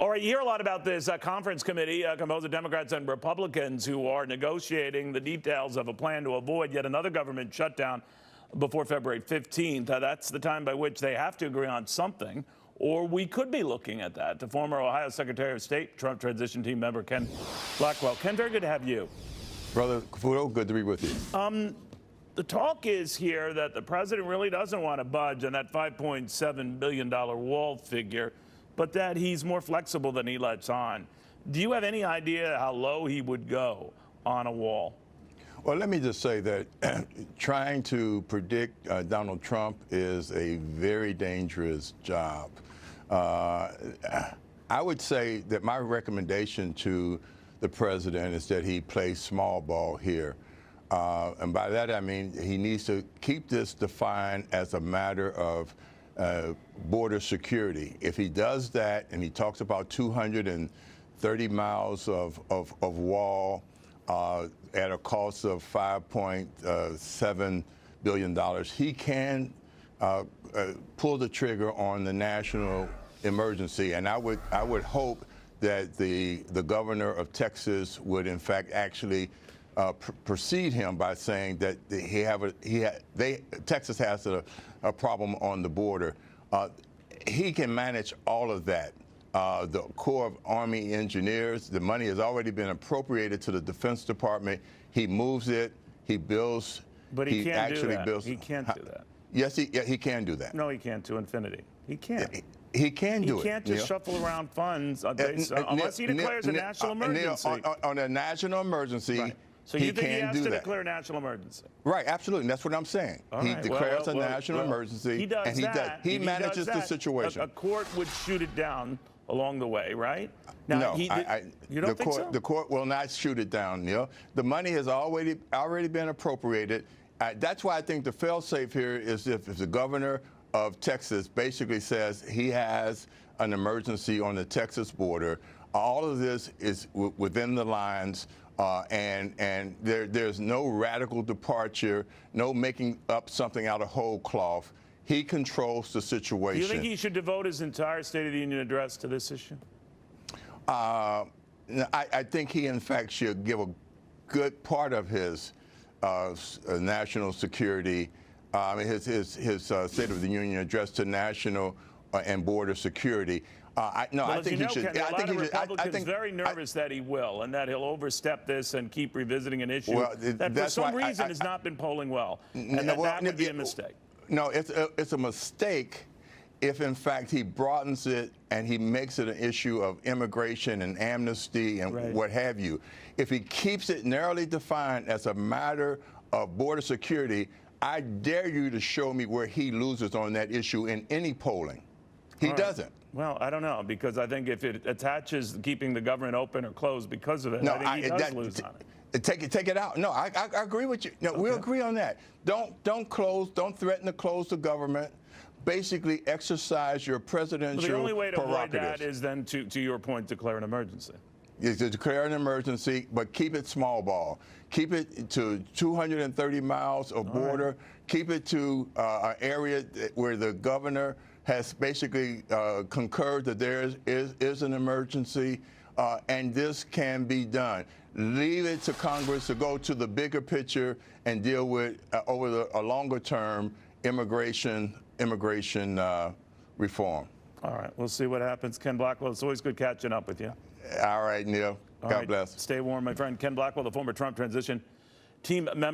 All right, you hear a lot about this conference committee composed of Democrats and Republicans who are negotiating the details of a plan to avoid yet another government shutdown before February 15th. That's the time by which they have to agree on something, or we could be looking at that. The former Ohio Secretary of State, Trump transition team member Ken Blackwell. Ken, very good to have you. Brother Caputo, good to be with you. The talk is here that the president really doesn't want to budge on that $5.7 billion wall figure, but that he's more flexible than he lets on. Do you have any idea how low he would go on a wall? Well, let me just say that trying to predict Donald Trump is a very dangerous job. I would say that my recommendation to the president is that he play small ball here. And by that I mean he needs to keep this defined as a matter of border security. If he does that and he talks about 230 miles of wall at a cost of $5.7 billion, he can pull the trigger on the national emergency. And I would hope that the governor of Texas would in fact actually precede him by saying that Texas has a problem on the border. He can manage all of that. The Corps of Army Engineers, the money has already been appropriated to the Defense Department. He moves it, he builds. But he can't do that. He can't do that. Yes, he can do that. No, he can't to infinity. He can't. He can do it. He can't just shuffle around funds unless he declares a national emergency. On a national emergency. Right. So you think he has to declare a national emergency? Right, absolutely. That's what I'm saying. He declares a national emergency. He does that. He manages the situation. A court would shoot it down along the way, right? Now, no, you don't think so? The court will not shoot it down, Neil. The money has already been appropriated. That's why I think the fail-safe here is if the governor of Texas basically says he has an emergency on the Texas border. All of this is within the lines, and there's no radical departure, no making up something out of whole cloth. He controls the situation. Do you think he should devote his entire State of the Union address to this issue? I think he, in fact, should give a good part of his national security, his State of the Union address to national and border security. I think he should. I think Republicans very nervous that he will, and that he'll overstep this and keep revisiting an issue that for some reason has not been polling well, and that would be a mistake. No, it's a mistake if, in fact, he broadens it and he makes it an issue of immigration and amnesty and what have you. If he keeps it narrowly defined as a matter of border security, I dare you to show me where he loses on that issue in any polling. He doesn't. Well, I don't know, because I think if it attaches keeping the government open or closed because of it, I think he does lose on it. Take it out. No, I agree with you. No, we'll agree on that. Don't close. Don't threaten to close the government. Basically, exercise your presidential the only way to avoid prerogatives. that is then, to your point, declare an emergency. Is to declare an emergency, but keep it small ball. Keep it to 230 miles of border. Right. Keep it to an area where the governor has basically concurred that there is an emergency, and this can be done. Leave it to Congress to go to the bigger picture and deal with, over a longer term, immigration reform. All right, we'll see what happens. Ken Blackwell, it's always good catching up with you. All right, Neil. God bless. Stay warm, my friend. Ken Blackwell, the former Trump transition team member.